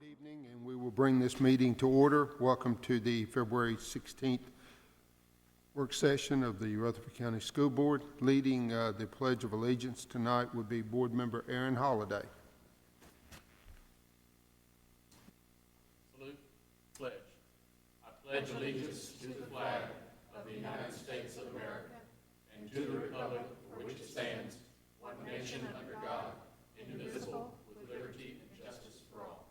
Good evening, and we will bring this meeting to order. Welcome to the February 16th work session of the Rutherford County School Board. Leading the Pledge of Allegiance tonight would be Board Member Aaron Holliday. Salute. Pledge. I pledge allegiance to the flag of the United States of America and to the republic for which it stands, one nation under God, indivisible, with liberty and justice for all.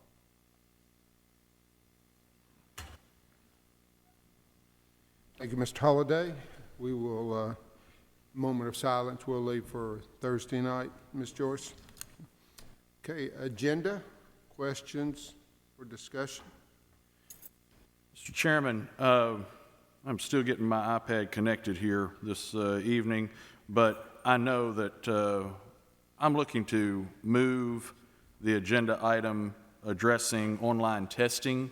Thank you, Mr. Holliday. We will, moment of silence we'll leave for Thursday night. Ms. Joyce? Okay, agenda, questions or discussion? Mr. Chairman, I'm still getting my iPad connected here this evening, but I know that I'm looking to move the agenda item addressing online testing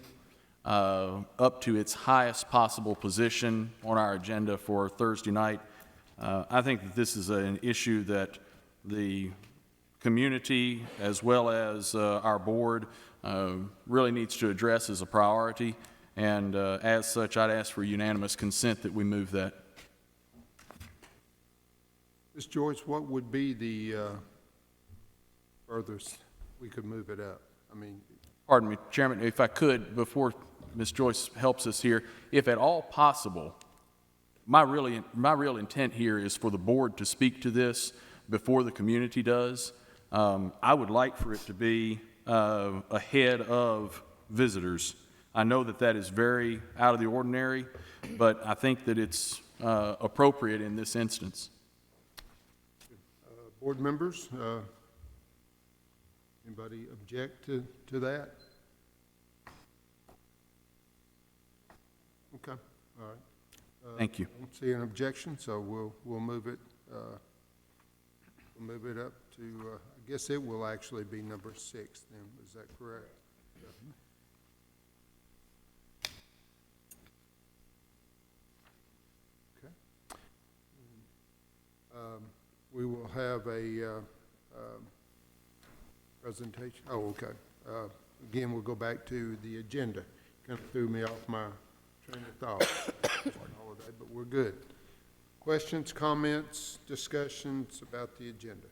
up to its highest possible position on our agenda for Thursday night. I think that this is an issue that the community as well as our board really needs to address as a priority, and as such I'd ask for unanimous consent that we move that. Ms. Joyce, what would be the furthest we could move it up? Pardon me, Chairman, if I could, before Ms. Joyce helps us here, if at all possible, my real intent here is for the board to speak to this before the community does. I would like for it to be ahead of visitors. I know that that is very out of the ordinary, but I think that it's appropriate in this instance. Board members, anybody object to that? Okay, all right. Thank you. I don't see an objection, so we'll move it. We'll move it up to. I guess it will actually be number 6. Then is that correct? Okay. We will have a presentation. Oh, okay. Again, we'll go back to the agenda. Kind of threw me off my train of thought. Holiday, but we're good. Questions, comments, discussions about the agenda?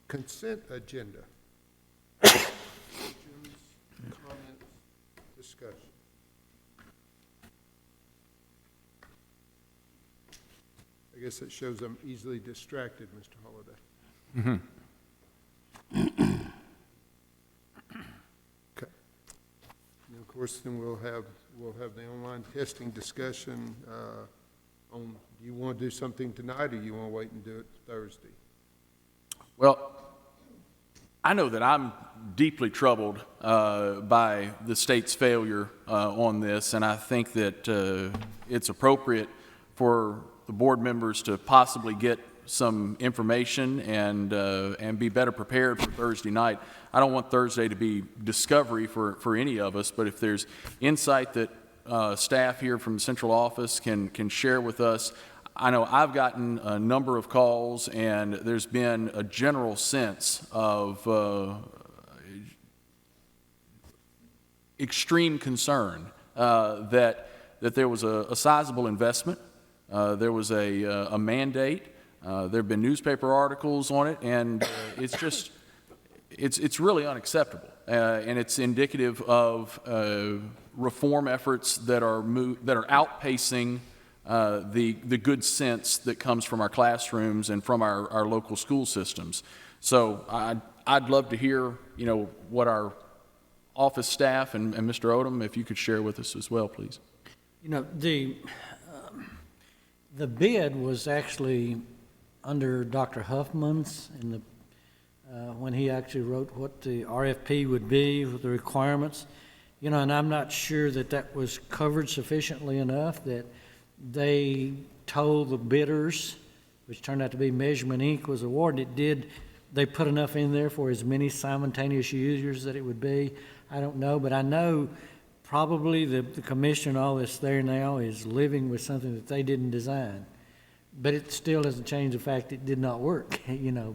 Consent agenda. Questions, comments, discussion. I guess it shows I'm easily distracted, Mr. Holliday. Okay. And of course, then we'll have the online testing discussion on, do you want to do something tonight or you want to wait and do it Thursday? Well, I know that I'm deeply troubled by the state's failure on this, and I think that it's appropriate for the board members to possibly get some information and be better prepared for Thursday night. I don't want Thursday to be discovery for any of us, but if there's insight that staff here from the central office can share with us. I know I've gotten a number of calls, and there's been a general sense of extreme concern that there was a sizable investment. There was a mandate. There have been newspaper articles on it, and it's just, it's really unacceptable. And it's indicative of reform efforts that are outpacing the good sense that comes from our classrooms and from our local school systems. So I'd love to hear, what our office staff and Mr. Odom, if you could share with us as well, please. The bid was actually under Dr. Huffman's when he actually wrote what the RFP would be with the requirements, and I'm not sure that was covered sufficiently enough that they told the bidders, which turned out to be Measurement Inc. was awarded. They put enough in there for as many simultaneous users that it would be? I don't know, but I know probably the commission and all that's there now is living with something that they didn't design. but it still doesn't change the fact it did not work,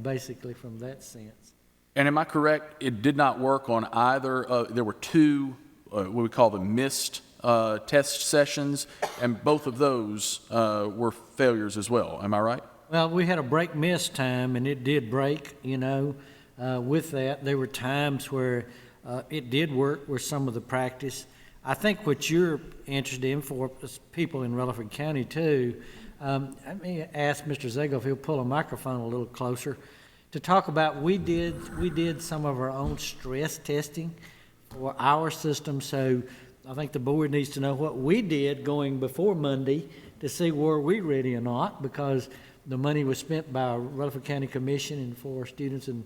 basically from that sense. And am I correct, it did not work on either, there were two, what we call the missed test sessions, and both of those were failures as well, am I right? Well, we had a break miss time, and it did break, with that. There were times where it did work with some of the practice. I think what you're interested in for people in Rutherford County too, let me ask Mr. Zago if he'll pull a microphone a little closer to talk about, we did some of our own stress testing for our system, so I think the board needs to know what we did going before Monday to see were we ready or not, because the money was spent by Rutherford County Commission and for students in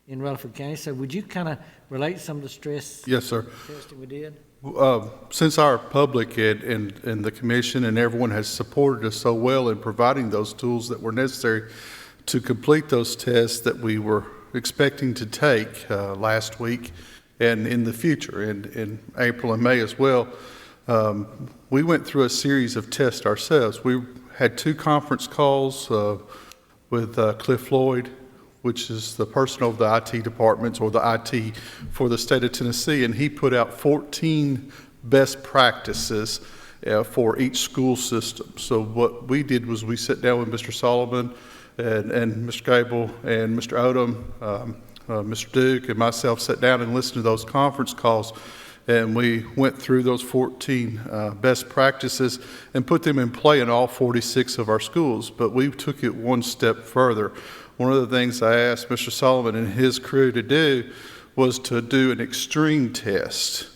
Rutherford County. So would you kind of relate some of the stress Yes, sir. testing we did? Since our public and the commission and everyone has supported us so well in providing those tools that were necessary to complete those tests that we were expecting to take last week and in the future, in April and May as well, we went through a series of tests ourselves. We had 2 conference calls with Cliff Floyd, which is the person over the IT departments or the IT for the state of Tennessee, and he put out 14 best practices for each school system. So what we did was we sat down with Mr. Solomon and Mr. Gable and Mr. Odom, Mr. Duke and myself sat down and listened to those conference calls, and we went through those 14 best practices and put them in play in all 46 of our schools. But we took it one step further. One of the things I asked Mr. Solomon and his crew to do was to do an extreme test.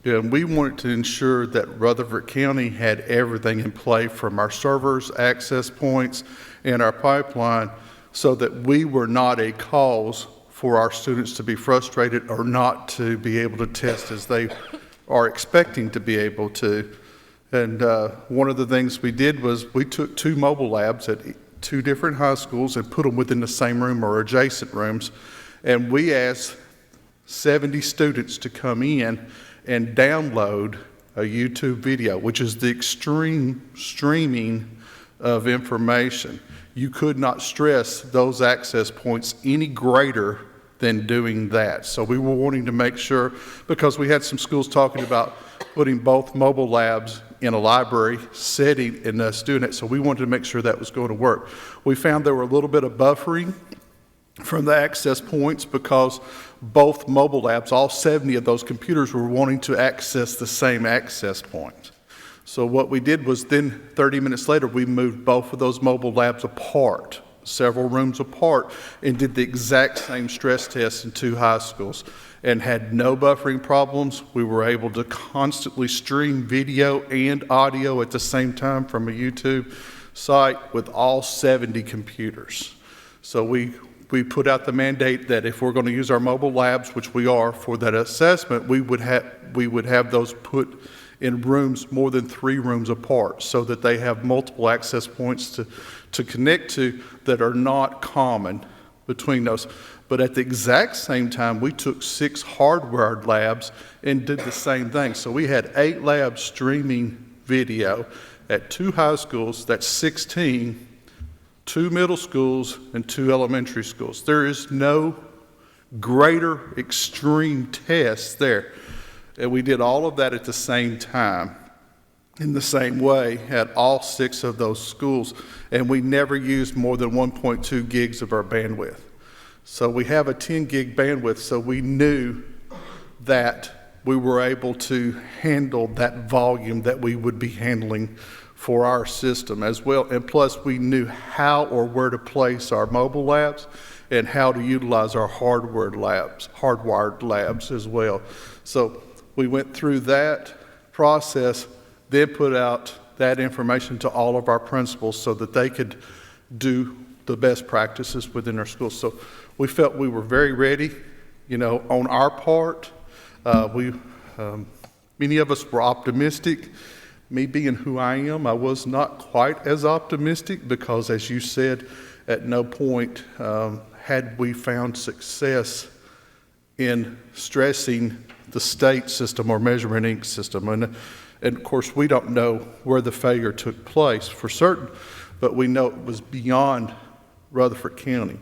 And we wanted to ensure that Rutherford County had everything in play from our servers, access points, and our pipeline so that we were not a cause for our students to be frustrated or not to be able to test as they are expecting to be able to. And one of the things we did was we took 2 mobile labs at 2 different high schools and put them within the same room or adjacent rooms. And we asked 70 students to come in and download a YouTube video, which is the extreme streaming of information. You could not stress those access points any greater than doing that. So we were wanting to make sure, because we had some schools talking about putting both mobile labs in a library setting and us doing it, so we wanted to make sure that was going to work. We found there were a little bit of buffering from the access points because both mobile labs, all 70 of those computers, were wanting to access the same access point. So what we did was then 30 minutes later, we moved both of those mobile labs apart, several rooms apart, and did the exact same stress test in 2 high schools and had no buffering problems. We were able to constantly stream video and audio at the same time from a YouTube site with all 70 computers. So we put out the mandate that if we're going to use our mobile labs, which we are for that assessment, we would have those put in rooms more than 3 rooms apart so that they have multiple access points to connect to that are not common between those. But at the exact same time, we took 6 hardware labs and did the same thing. So we had 8 labs streaming video at 2 high schools, that's 16, 2 middle schools, and 2 elementary schools. There is no greater extreme test there. And we did all of that at the same time, in the same way, at all 6 of those schools. And we never used more than 1.2 gigs of our bandwidth. So we have a 10 gig bandwidth, so we knew that we were able to handle that volume that we would be handling for our system as well. And plus, we knew how or where to place our mobile labs and how to utilize our hardwired labs as well. So we went through that process, then put out that information to all of our principals so that they could do the best practices within our schools. So we felt we were very ready, on our part. Many of us were optimistic. Me being who I am, I was not quite as optimistic because, as you said, at no point had we found success in stressing the state system or Measurement Inc. system. And of course, we don't know where the failure took place. For certain, but we know it was beyond Rutherford County.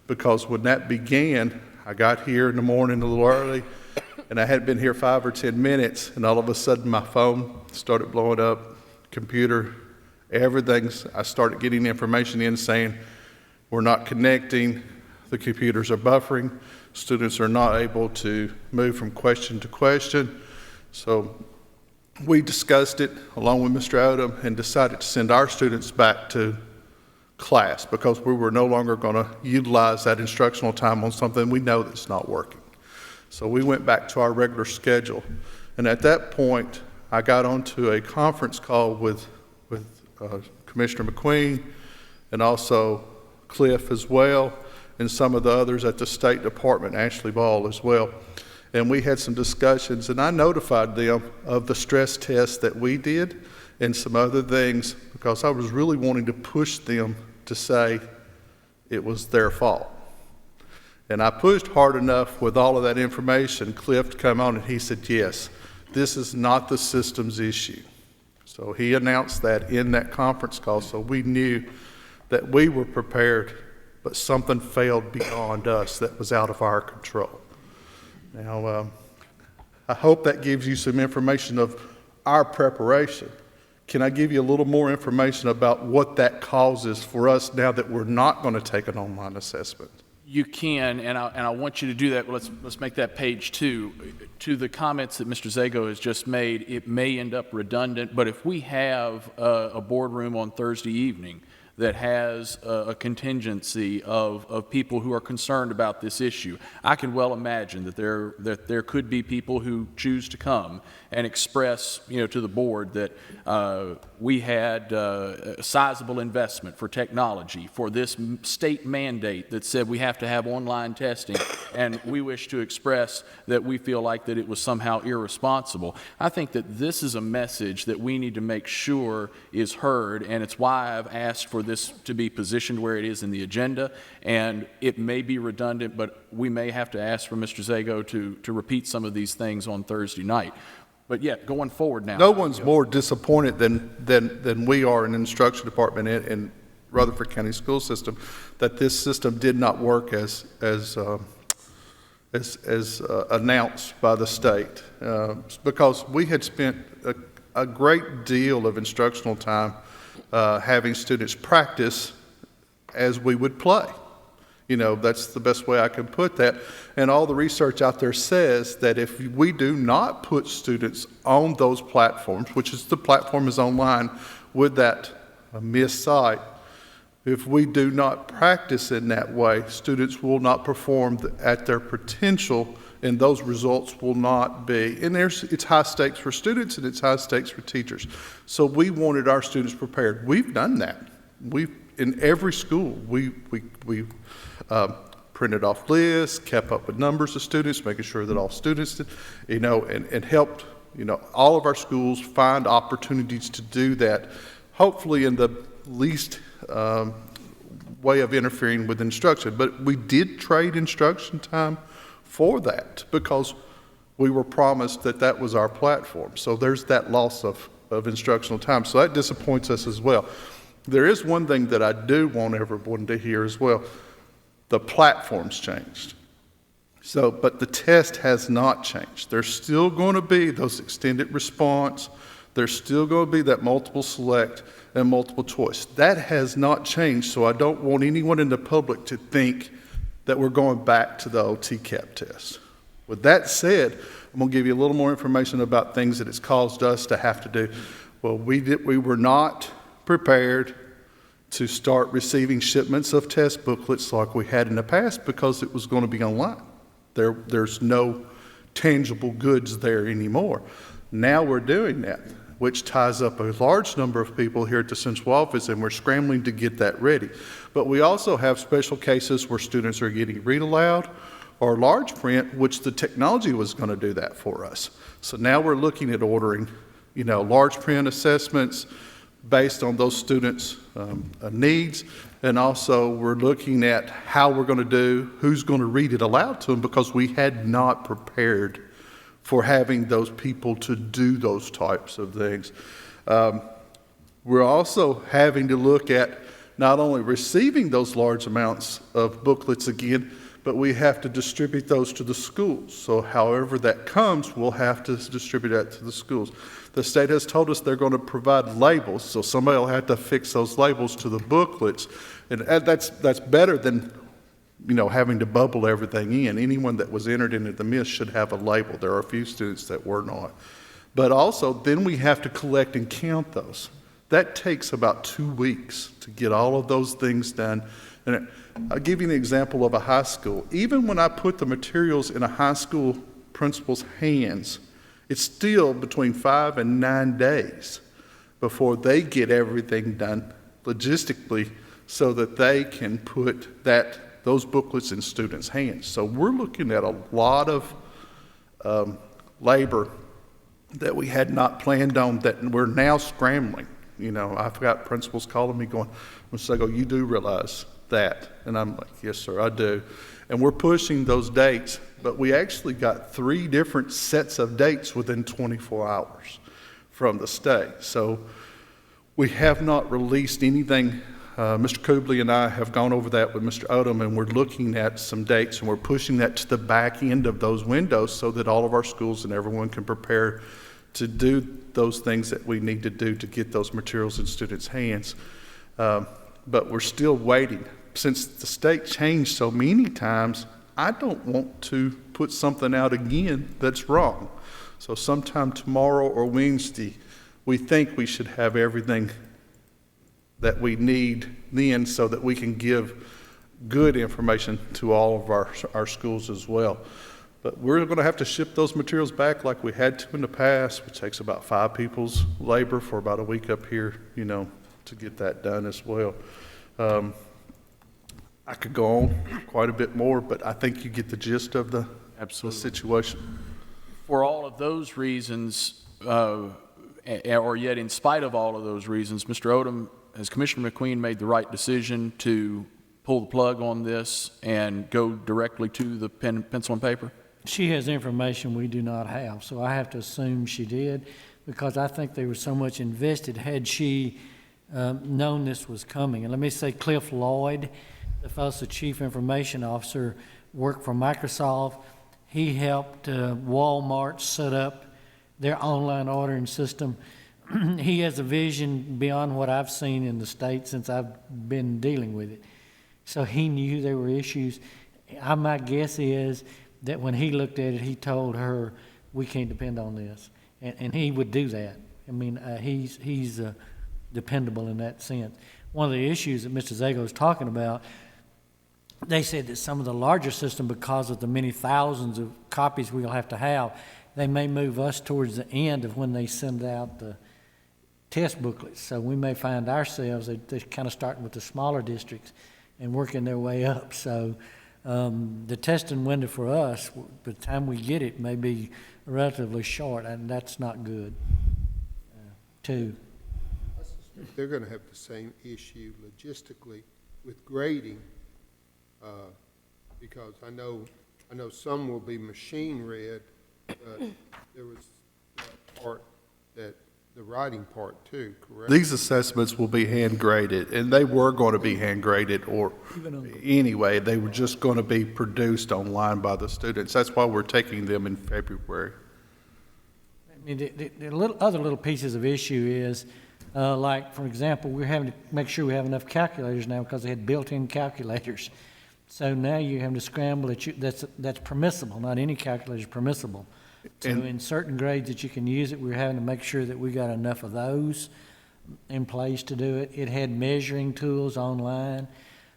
Because when that began, I got here in the morning a little early, and I hadn't been here 5 or 10 minutes, and all of a sudden my phone started blowing up, computer, I started getting information in saying, we're not connecting, the computers are buffering, students are not able to move from question to question. So we discussed it along with Mr. Odom and decided to send our students back to class because we were no longer going to utilize that instructional time on something we know that's not working. So we went back to our regular schedule. And at that point, I got onto a conference call with Commissioner McQueen and also Cliff as well, and some of the others at the State Department, Ashley Ball as well. And we had some discussions, and I notified them of the stress test that we did and some other things because I was really wanting to push them to say it was their fault. And I pushed hard enough with all of that information. Cliff came on and he said, yes, this is not the system's issue. So he announced that in that conference call, so we knew that we were prepared, but something failed beyond us that was out of our control. Now, I hope that gives you some information of our preparation. Can I give you a little more information about what that causes for us now that we're not going to take an online assessment? You can, and I want you to do that. Let's make that page 2. To the comments that Mr. Zago has just made, it may end up redundant, but if we have a boardroom on Thursday evening that has a contingency of people who are concerned about this issue, I can well imagine that there could be people who choose to come and express, to the board that we had a sizable investment for technology for this state mandate that said we have to have online testing, and we wish to express that we feel like that it was somehow irresponsible. I think that this is a message that we need to make sure is heard, and it's why I've asked for this to be positioned where it is in the agenda, and it may be redundant, but we may have to ask for Mr. Zago to repeat some of these things on Thursday night. But yet, going forward now. No one's more disappointed than we are in the instruction department in Rutherford County School System that this system did not work as announced by the state because we had spent a great deal of instructional time having students practice as we would play. That's the best way I can put that. And all the research out there says that if we do not put students on those platforms, which is the platform is online with that missed site, if we do not practice in that way, students will not perform at their potential, and those results will not be. And it's high stakes for students and it's high stakes for teachers. So we wanted our students prepared. We've done that. In every school, we printed off lists, kept up with numbers of students, making sure that all students did, and helped, all of our schools find opportunities to do that, hopefully in the least way of interfering with instruction. But we did trade instruction time for that because we were promised that that was our platform. So there's that loss of instructional time. So that disappoints us as well. There is one thing that I do want everyone to hear as well. The platform's changed. But the test has not changed. There's still going to be those extended response. There's still going to be that multiple select and multiple choice. That has not changed, so I don't want anyone in the public to think that we're going back to the old TCAP test. With that said, I'm going to give you a little more information about things that it's caused us to have to do. Well, we were not prepared to start receiving shipments of test booklets like we had in the past because it was going to be online. There's no tangible goods there anymore. Now we're doing that, which ties up a large number of people here at the central office, and we're scrambling to get that ready. But we also have special cases where students are getting read aloud or large print, which the technology was going to do that for us. So now we're looking at ordering, large print assessments based on those students' needs, and also we're looking at how we're going to do, who's going to read it aloud to them, because we had not prepared for having those people to do those types of things. We're also having to look at not only receiving those large amounts of booklets again, but we have to distribute those to the schools. So however that comes, we'll have to distribute that to the schools. The state has told us they're going to provide labels, so somebody will have to fix those labels to the booklets. And that's better than, having to bubble everything in. Anyone that was entered into the MIS should have a label. There are a few students that were not. But also, then we have to collect and count those. That takes about 2 weeks to get all of those things done. And I'll give you an example of a high school. Even when I put the materials in a high school principal's hands, it's still between 5 and 9 days before they get everything done logistically so that they can put those booklets in students' hands. So we're looking at a lot of labor that we had not planned on that we're now scrambling. I've got principals calling me going, Mr. Sago, you do realize that? And I'm like, yes, sir, I do. And we're pushing those dates, but we actually got 3 different sets of dates within 24 hours from the state. So we have not released anything. Mr. Kubley and I have gone over that with Mr. Odom, and we're looking at some dates, and we're pushing that to the back end of those windows so that all of our schools and everyone can prepare to do those things that we need to do to get those materials in students' hands. But we're still waiting. Since the state changed so many times, I don't want to put something out again that's wrong. So sometime tomorrow or Wednesday, we think we should have everything that we need then so that we can give good information to all of our schools as well. But we're going to have to ship those materials back like we had to in the past, which takes about 5 people's labor for about a week up here, to get that done as well. I could go on quite a bit more, but I think you get the gist of the situation. For all of those reasons, or yet in spite of all of those reasons, Mr. Odom, has Commissioner McQueen made the right decision to pull the plug on this and go directly to the pencil and paper? She has information we do not have, so I have to assume she did, because I think there was so much invested. Had she known this was coming, and let me say Cliff Lloyd, the Chief Information Officer, worked for Microsoft. He helped Walmart set up their online ordering system. He has a vision beyond what I've seen in the state since I've been dealing with it. So he knew there were issues. My guess is that when he looked at it, he told her, we can't depend on this. And he would do that. I mean, he's dependable in that sense. One of the issues that Mr. Zago was talking about, they said that some of the larger system, because of the many thousands of copies we'll have to have, they may move us towards the end of when they send out the test booklets. So we may find ourselves, they're kind of starting with the smaller districts and working their way up. So the testing window for us, by the time we get it, may be relatively short, and that's not good, too. They're going to have the same issue logistically with grading, because I know some will be machine read, but there was that part, that the writing part too, correct? These assessments will be hand graded, and they were going to be hand graded, or anyway, they were just going to be produced online by the students. That's why we're taking them in February. I mean, the other little pieces of issue is, like, for example, we're having to make sure we have enough calculators now because they had built-in calculators. So now you're having to scramble. That's permissible. Not any calculator is permissible. So in certain grades that you can use it, we're having to make sure that we got enough of those in place to do it. It had measuring tools online.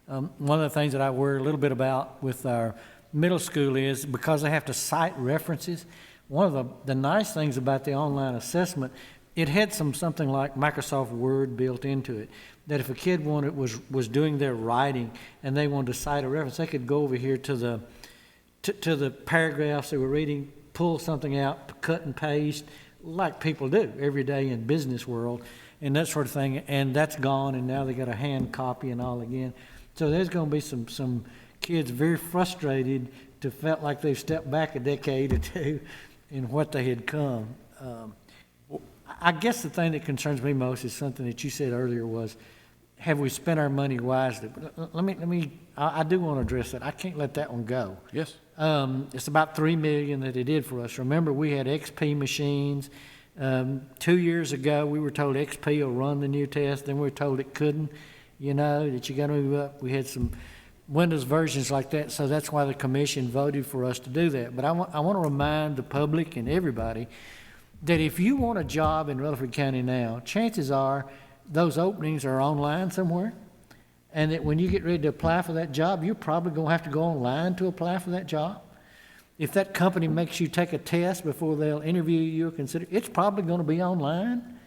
One of the things that I worry a little bit about with our middle school is because they have to cite references. One of the nice things about the online assessment, it had something like Microsoft Word built into it, that if a kid was doing their writing and they wanted to cite a reference, they could go over here to the paragraphs they were reading, pull something out, cut and paste, like people do every day in business world, and that sort of thing. And that's gone, and now they got a hand copy and all again. So there's going to be some kids very frustrated to felt like they've stepped back a decade or two in what they had come. I guess the thing that concerns me most is something that you said earlier was, have we spent our money wisely? I do want to address that. I can't let that one go. Yes. It's about $3 million that it did for us. Remember, we had XP machines. 2 years ago, we were told XP will run the new test, then we were told it couldn't, that you gotta move up. We had some Windows versions like that, so that's why the commission voted for us to do that. But I want to remind the public and everybody that if you want a job in Rutherford County now, chances are those openings are online somewhere, and that when you get ready to apply for that job, you're probably going to have to go online to apply for that job. If that company makes you take a test before they'll interview you or consider, it's probably going to be online.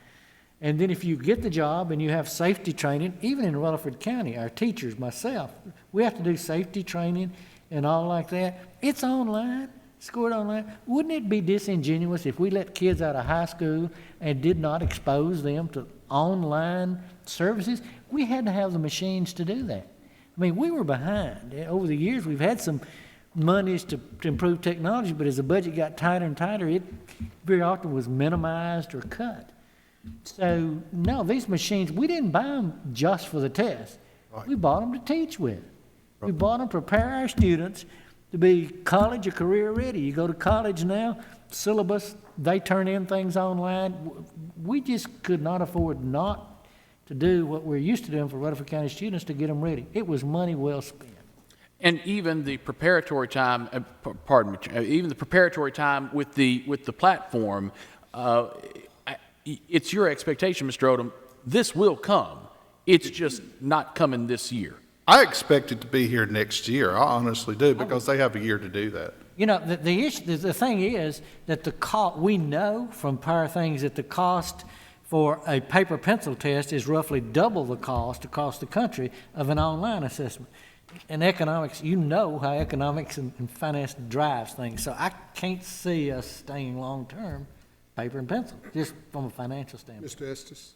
And then if you get the job and you have safety training, even in Rutherford County, our teachers, myself, we have to do safety training and all like that. It's online, scored online. Wouldn't it be disingenuous if we let kids out of high school and did not expose them to online services? We had to have the machines to do that. I mean, we were behind. Over the years, we've had some monies to improve technology, but as the budget got tighter and tighter, it very often was minimized or cut. So, no, these machines, we didn't buy them just for the test. Right. We bought them to teach with. We bought them to prepare our students to be college or career ready. You go to college now, syllabus, they turn in things online. We just could not afford not to do what we're used to doing for Rutherford County students to get them ready. It was money well spent. And even the preparatory time, even the preparatory time with the platform, it's your expectation, Mr. Odom, this will come. It's just not coming this year. I expect it to be here next year. I honestly do, because they have a year to do that. The issue, the thing is that we know from prior things that the cost for a paper pencil test is roughly double the cost across the country of an online assessment. In economics, how economics and finance drives things. So I can't see us staying long-term paper and pencil, just from a financial standpoint. Mr. Estes?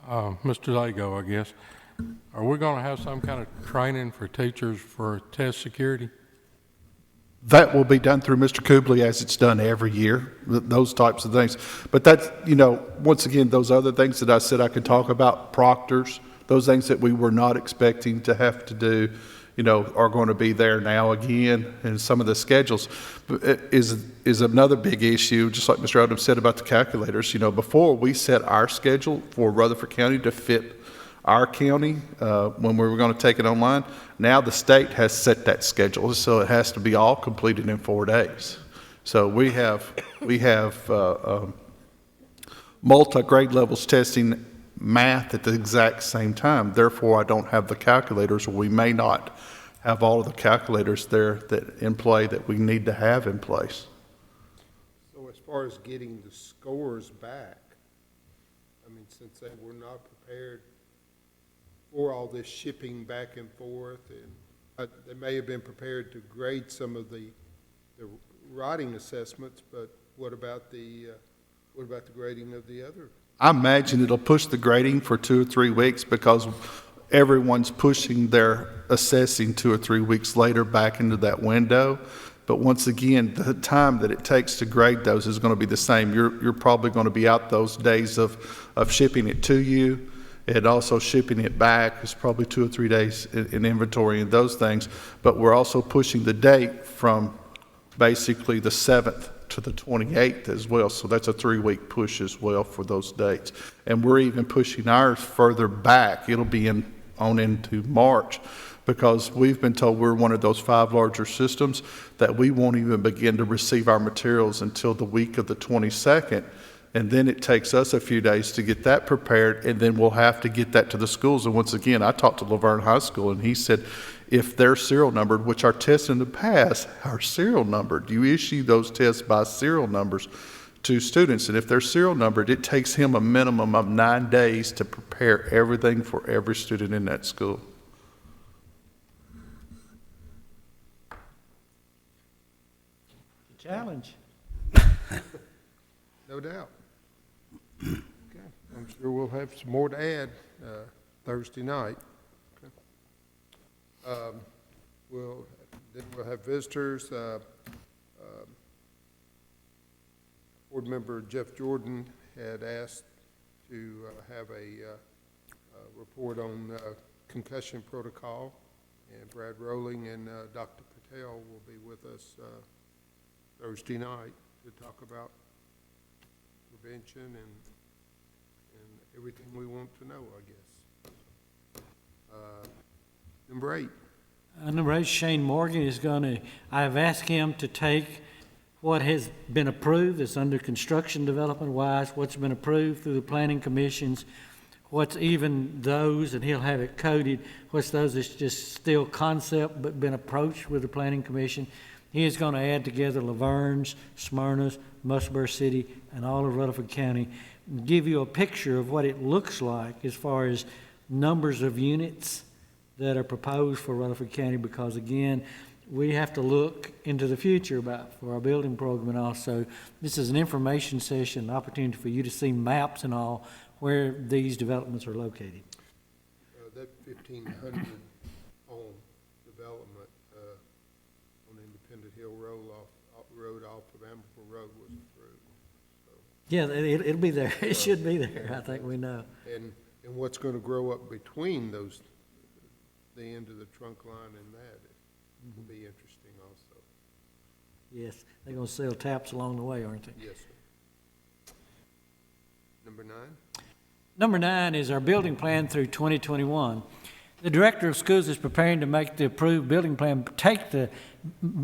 Mr. Lago, I guess. Are we going to have some kind of training for teachers for test security? That will be done through Mr. Kubley, as it's done every year, those types of things. But that's, once again, those other things that I said I could talk about, proctors, those things that we were not expecting to have to do, are going to be there now again. And some of the schedules is another big issue, just like Mr. Odom said about the calculators. Before we set our schedule for Rutherford County to fit our county when we were going to take it online, now the state has set that schedule, so it has to be all completed in 4 days. So we have multi-grade levels testing math at the exact same time. Therefore, I don't have the calculators, or we may not have all of the calculators there that in play that we need to have in place. So as far as getting the scores back, since they were not prepared for all this shipping back and forth, and they may have been prepared to grade some of the writing assessments, but what about the grading of the other? I imagine it'll push the grading for 2 or 3 weeks, because everyone's pushing their assessing 2 or 3 weeks later back into that window. But once again, the time that it takes to grade those is going to be the same. You're probably going to be out those days of shipping it to you, and also shipping it back is probably 2 or 3 days in inventory and those things. But we're also pushing the date from basically the 7th to the 28th as well. So that's a 3-week push as well for those dates. And we're even pushing ours further back. It'll be on into March, because we've been told we're one of those 5 larger systems that we won't even begin to receive our materials until the week of the 22nd. And then it takes us a few days to get that prepared, and then we'll have to get that to the schools. And once again, I talked to Laverne High School, and he said, if they're serial numbered, which our tests in the past are serial numbered, you issue those tests by serial numbers to students. And if they're serial numbered, it takes him a minimum of 9 days to prepare everything for every student in that school. Challenge. No doubt. Okay. I'm sure we'll have some more to add Thursday night. Okay. We'll have visitors. Board Member Jeff Jordan had asked to have a report on concussion protocol, and Brad Rowling and Dr. Patel will be with us Thursday night to talk about prevention and everything we want to know, I guess. Number 8. Number 8, Shane Morgan is going to, I've asked him to take what has been approved, that's under construction development wise, what's been approved through the planning commissions, what's even those, and he'll have it coded, what's those that's just still concept but been approached with the planning commission. He is going to add together Laverne's, Smyrna's, Musburg City, and all of Rutherford County, and give you a picture of what it looks like as far as numbers of units that are proposed for Rutherford County, because again, we have to look into the future for our building program, and also this is an information session, an opportunity for you to see maps and all where these developments are located. That 1,500 home development on Independent Hill Road off of Amberville Road was approved. So, Yeah, it'll be there. It should be there. I think we know. and what's going to grow up between those, the end of the trunk line and that will be interesting also. Yes, they're going to sell taps along the way, aren't they? Yes, sir. Number 9. Number 9 is our building plan through 2021. The Director of Schools is preparing to make the approved building plan, take the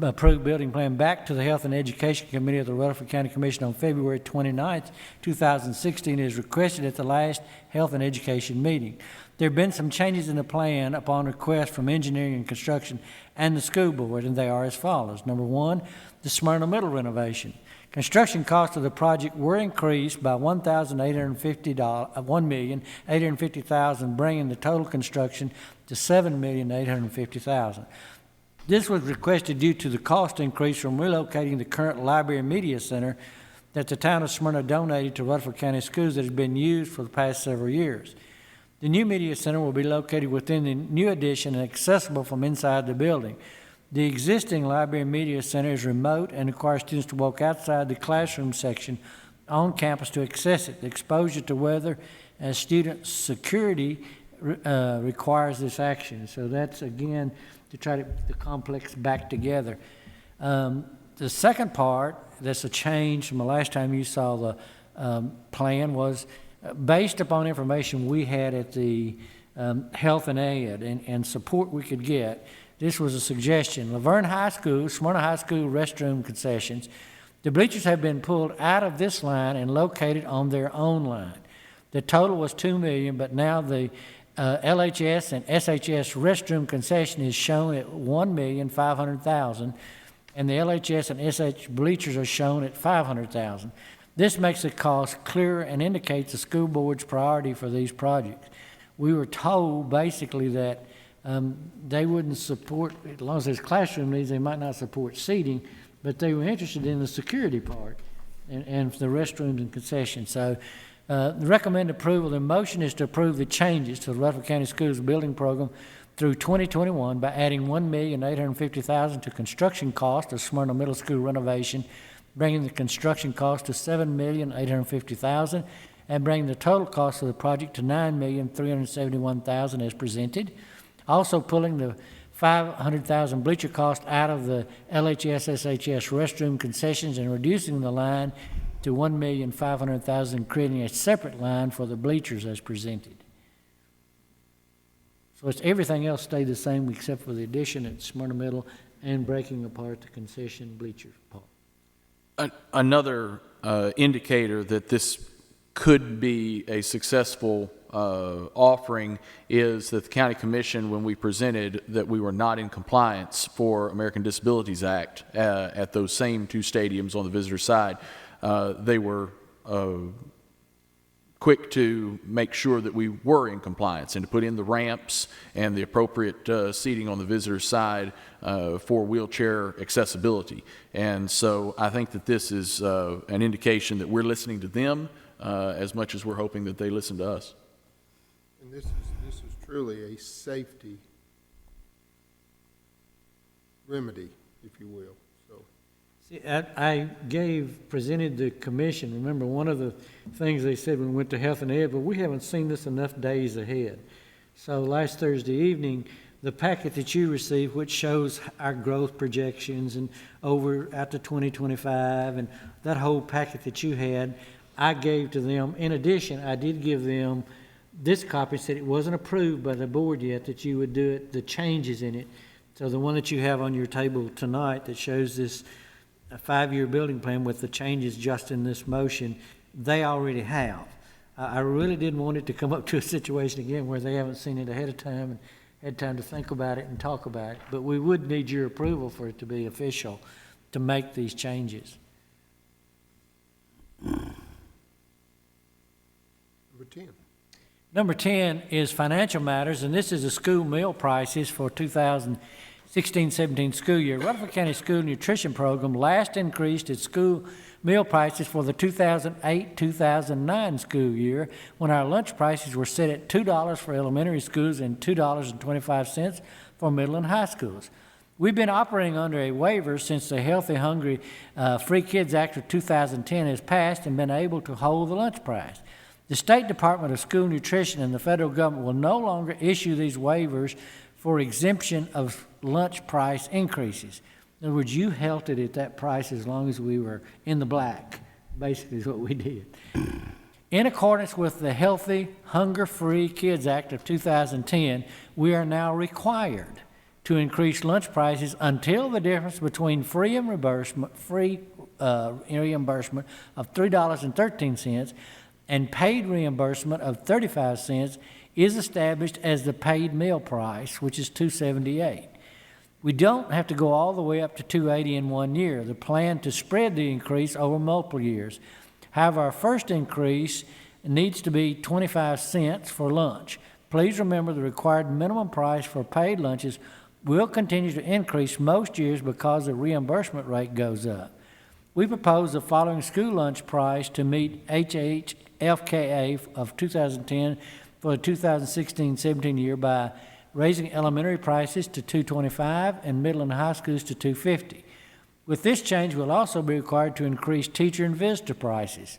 approved building plan back to the Health and Education Committee of the Rutherford County Commission on February 29th, 2016, as requested at the last Health and Education meeting. There have been some changes in the plan upon request from Engineering and Construction and the school board, and they are as follows. Number 1, the Smyrna Middle renovation. Construction costs of the project were increased by $1,850,000, bringing the total construction to $7,850,000. This was requested due to the cost increase from relocating the current Library and Media Center that the town of Smyrna donated to Rutherford County Schools that has been used for the past several years. The new media center will be located within the new addition and accessible from inside the building. The existing Library and Media Center is remote and requires students to walk outside the classroom section on campus to access it. The exposure to weather and student security requires this action. So that's, again, to try to put the complex back together. The second part, that's a change from the last time you saw the plan, was based upon information we had at the Health and Ed and support we could get. This was a suggestion. Laverne High School, Smyrna High School restroom concessions, the bleachers have been pulled out of this line and located on their own line. The total was $2 million, but now the LHS and SHS restroom concession is shown at $1,500,000, and the LHS and SH bleachers are shown at $500,000. This makes the cost clearer and indicates the school board's priority for these projects. We were told basically that they wouldn't support, as long as there's classroom needs, they might not support seating, but they were interested in the security part and the restrooms and concessions. So the recommended approval, the motion is to approve the changes to the Rutherford County Schools building program through 2021 by adding $1,850,000 to construction cost of Smyrna Middle School renovation, bringing the construction cost to $7,850,000, and bringing the total cost of the project to $9,371,000 as presented. Also pulling the $500,000 bleacher cost out of the LHS SHS restroom concessions and reducing the line to $1,500,000, creating a separate line for the bleachers as presented. So it's everything else stayed the same except for the addition at Smyrna Middle and breaking apart the concession bleacher part. Another indicator that this could be a successful offering is that the county commission, when we presented that we were not in compliance for American Disabilities Act at those same 2 stadiums on the visitor side, they were quick to make sure that we were in compliance and to put in the ramps and the appropriate seating on the visitor side for wheelchair accessibility. And so I think that this is an indication that we're listening to them as much as we're hoping that they listen to us. And this is truly a safety remedy, if you will. So See, presented the commission, remember, one of the things they said when we went to Health and Ed, but we haven't seen this enough days ahead. So last Thursday evening, the packet that you received, which shows our growth projections and over out to 2025, and that whole packet that you had, I gave to them. In addition, I did give them this copy, said it wasn't approved by the board yet, that you would do it, the changes in it. So the one that you have on your table tonight that shows this a 5-year building plan with the changes just in this motion, they already have. I really didn't want it to come up to a situation again where they haven't seen it ahead of time and had time to think about it and talk about it. But we would need your approval for it to be official, to make these changes. Number 10. Number 10 is financial matters, and this is the school meal prices for 2016-17 school year. Rutherford County School Nutrition Program last increased its school meal prices for the 2008-2009 school year, when our lunch prices were set at $2 for elementary schools and $2.25 for middle and high schools. We've been operating under a waiver since the Healthy Hungry Free Kids Act of 2010 has passed and been able to hold the lunch price. The State Department of School Nutrition and the federal government will no longer issue these waivers for exemption of lunch price increases. In other words, you held it at that price as long as we were in the black, basically is what we did. In accordance with the Healthy, Hunger-Free Kids Act of 2010, we are now required to increase lunch prices until the difference between free reimbursement of $3.13 and paid reimbursement of 35 cents is established as the paid meal price, which is $2.78. We don't have to go all the way up to $2.80 in 1 year. The plan to spread the increase over multiple years. However, our first increase needs to be 25 cents for lunch. Please remember the required minimum price for paid lunches will continue to increase most years because the reimbursement rate goes up. We propose the following school lunch price to meet HHFKA of 2010 for the 2016-17 year by raising elementary prices to $2.25 and middle and high schools to $2.50. With this change, we'll also be required to increase teacher and visitor prices.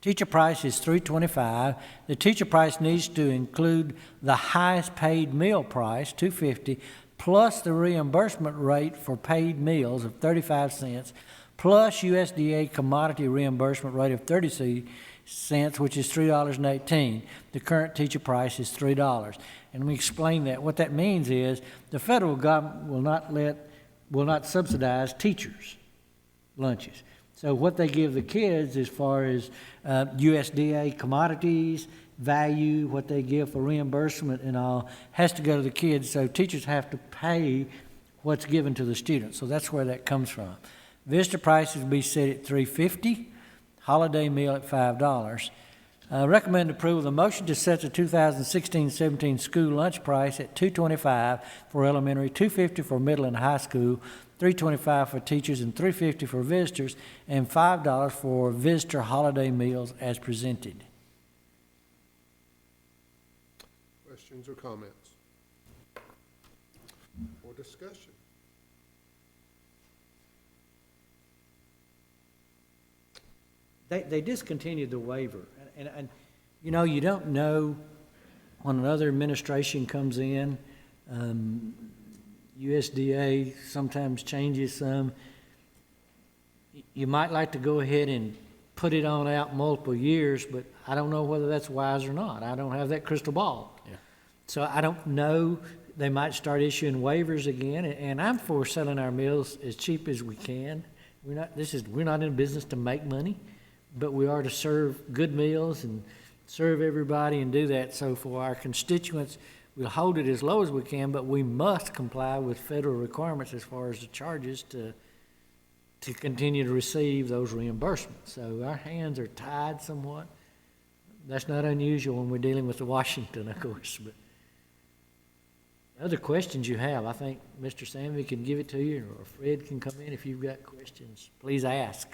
Teacher price is $3.25. The teacher price needs to include the highest paid meal price, $2.50, plus the reimbursement rate for paid meals of 35 cents, plus USDA commodity reimbursement rate of 30 cents, which is $3.18. The current teacher price is $3. And we explain that. What that means is the federal government will not subsidize teachers' lunches. So what they give the kids as far as USDA commodities, value, what they give for reimbursement and all, has to go to the kids. So teachers have to pay what's given to the students. So that's where that comes from. Visitor prices will be set at $3.50, holiday meal at $5. Recommend approval of the motion to set the 2016-17 school lunch price at $2.25 for elementary, $2.50 for middle and high school, $3.25 for teachers, and $3.50 for visitors, and $5 for visitor holiday meals as presented. Questions or comments? Or discussion? They discontinued the waiver, and you know, you don't know when another administration comes in. USDA sometimes changes some. You might like to go ahead and put it on out multiple years, but I don't know whether that's wise or not. I don't have that crystal ball. Yeah. So I don't know. They might start issuing waivers again, and I'm for selling our meals as cheap as we can. We're not in business to make money, but we are to serve good meals and serve everybody and do that. So for our constituents, we'll hold it as low as we can, but we must comply with federal requirements as far as the charges to continue to receive those reimbursements. So our hands are tied somewhat. That's not unusual when we're dealing with Washington, of course. But other questions you have, I think Mr. Sammy can give it to you, or Fred can come in if you've got questions. Please ask.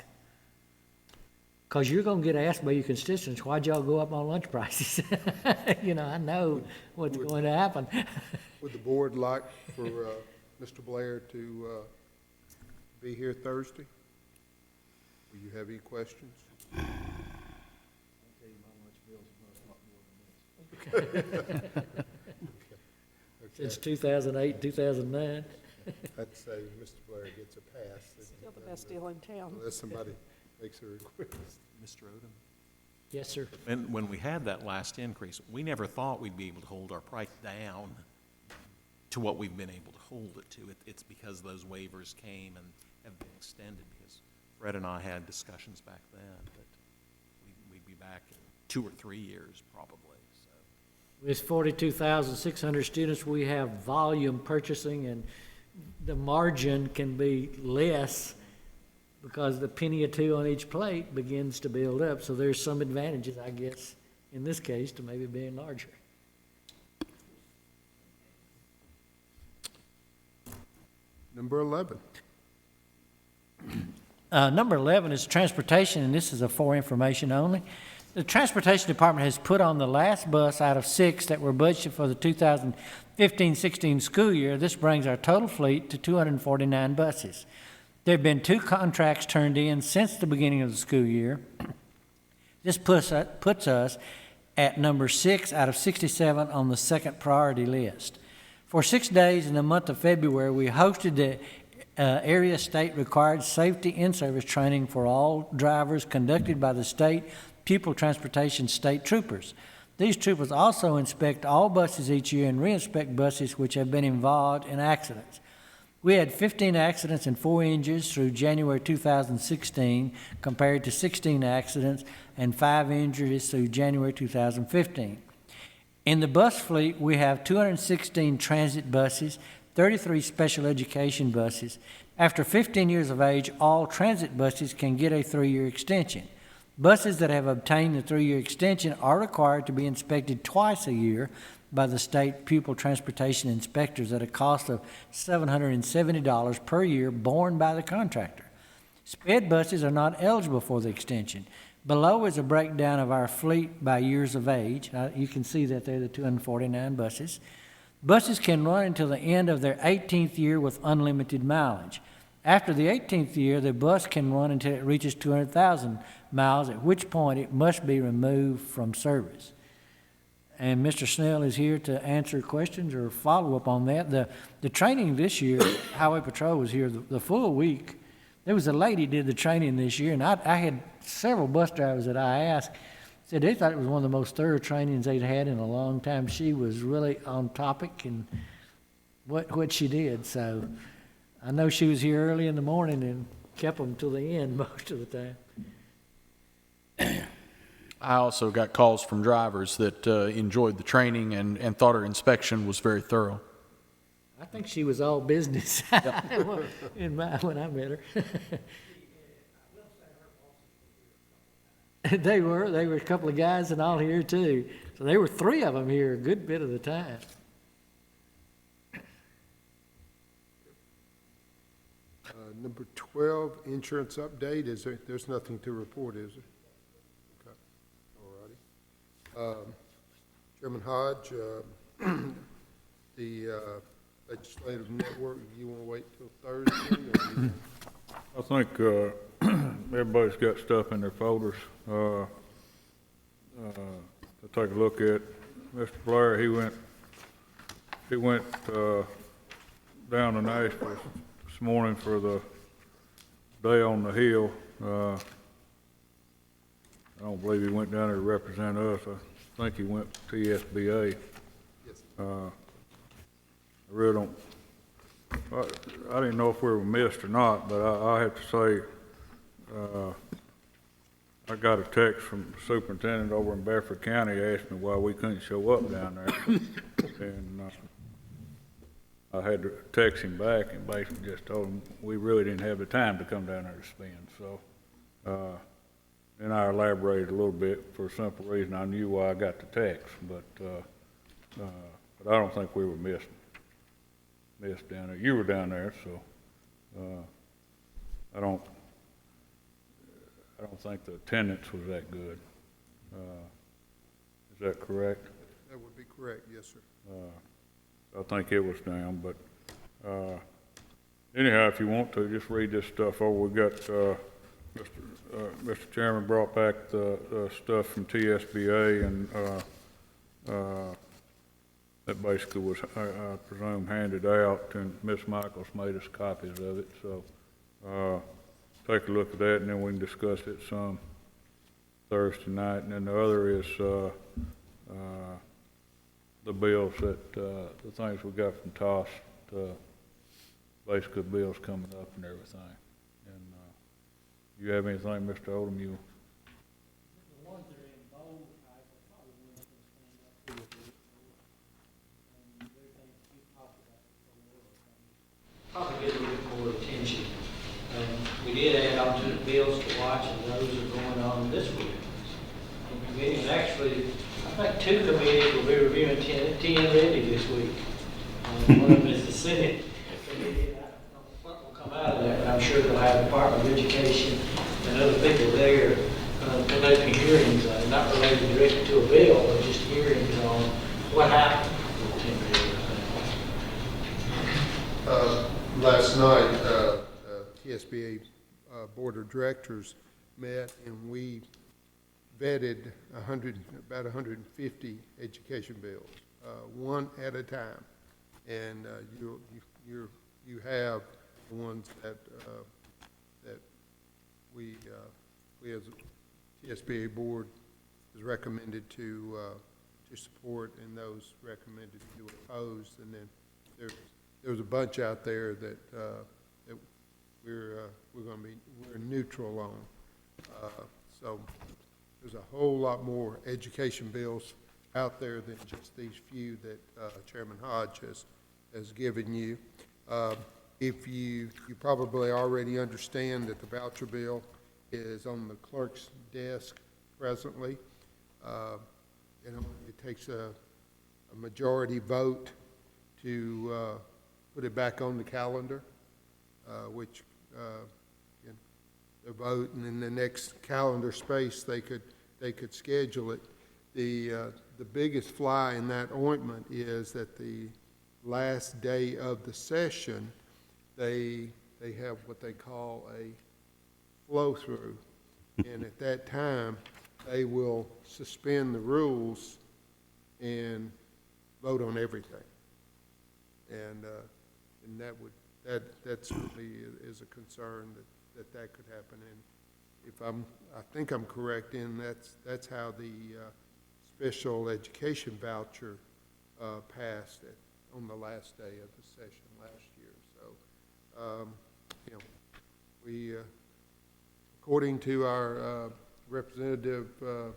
Because you're going to get asked by your constituents, why'd y'all go up on lunch prices? You know, I know what's going to happen. Would the board like for Mr. Blair to be here Thursday? Will you have any questions? Since 2008, 2009. I'd say Mr. Blair gets a pass. Still the best deal in town. Unless somebody makes a request. Mr. Odom? Yes, sir. And when we had that last increase, we never thought we'd be able to hold our price down to what we've been able to hold it to. It's because those waivers came and have been extended, because Fred and I had discussions back then that we'd be back in 2 or 3 years probably, so. With 42,600 students, we have volume purchasing, and the margin can be less because the penny or two on each plate begins to build up. So there's some advantages, I guess, in this case, to maybe being larger. Number 11. Number 11 is transportation, and this is for information only. The Transportation Department has put on the last bus out of 6 that were budgeted for the 2015-16 school year. This brings our total fleet to 249 buses. There have been 2 contracts turned in since the beginning of the school year. This puts us at number 6 out of 67 on the second priority list. For 6 days in the month of February, we hosted the area state required safety in-service training for all drivers conducted by the state pupil transportation state troopers. These troopers also inspect all buses each year and re-inspect buses which have been involved in accidents. We had 15 accidents and 4 injuries through January 2016 compared to 16 accidents and 5 injuries through January 2015. In the bus fleet, we have 216 transit buses, 33 special education buses. After 15 years of age, all transit buses can get a 3-year extension. Buses that have obtained the 3-year extension are required to be inspected twice a year by the state pupil transportation inspectors at a cost of $770 per year borne by the contractor. Sped buses are not eligible for the extension. Below is a breakdown of our fleet by years of age. You can see that they're the 249 buses. Buses can run until the end of their 18th year with unlimited mileage. After the 18th year, the bus can run until it reaches 200,000 miles, at which point it must be removed from service. And Mr. Snell is here to answer questions or follow up on that. The training this year, Highway Patrol was here the full week. There was a lady did the training this year, and I had several bus drivers that I asked, said they thought it was one of the most thorough trainings they'd had in a long time. She was really on topic in what she did. So I know she was here early in the morning and kept them till the end most of the time. I also got calls from drivers that enjoyed the training and thought her inspection was very thorough. I think she was all business when I met her. They were a couple of guys and all here too. So there were 3 of them here a good bit of the time. Number 12, insurance update. There's nothing to report, is there? Okay. All righty. Chairman Hodge, the legislative network, you want to wait till Thursday? Or I think everybody's got stuff in their folders to take a look at. Mr. Blair, he went down to Nashville this morning for the Day on the Hill. I don't believe he went down there to represent us. I think he went to TSBA. Yes. I really don't. I didn't know if we were missed or not, but I have to say, I got a text from the superintendent over in Bedford County asking me why we couldn't show up down there. And I had to text him back and basically just told him we really didn't have the time to come down there to spend. So, and I elaborated a little bit for a simple reason. I knew why I got the text, but I don't think we were missed down there. You were down there, so I don't think the attendance was that good. Is that correct? That would be correct, yes, sir. I think it was down, but Anyhow, if you want to, just read this stuff over. We got, Mr. Chairman brought back the stuff from TSBA and, that basically was, I presume, handed out, and Ms. Michaels made us copies of it, so, take a look at that, and then we can discuss it some Thursday night. And then the other is, the bills that, the things we got from TOS, basically bills coming up and everything. And, you have anything, Mr. Oldham, you? The ones that are in bold, I probably want to stand up to it. And everything you talked about before. Probably get a little bit more attention. We did add on to the bills to watch, and those are going on this week. In committee, and actually, I think 2 committees will be reviewing 10 already this week. One of them is the Senate committee. I don't know what will come out of that, but I'm sure they'll have Department of Education and other people there conducting hearings, not related directly to a bill, but just hearings on what happened with 10 bills. Last night, TSBA Board of Directors met, and we vetted about 150 education bills, one at a time. And you have the ones that we as a TSBA board is recommended to support, and those recommended to oppose. And then there's a bunch out there that we're neutral on. So there's a whole lot more education bills out there than just these few that Chairman Hodge has given you. If you probably already understand that the voucher bill is on the clerk's desk presently. It takes a majority vote to put it back on the calendar, which the vote, and in the next calendar space they could schedule it. The biggest fly in that ointment is that the last day of the session, they have what they call a flow-through, and at that time they will suspend the rules and vote on everything, and that certainly is a concern that could happen. And I think I'm correct in that's how the special education voucher passed on the last day of the session last year. So, we, according to our representative, the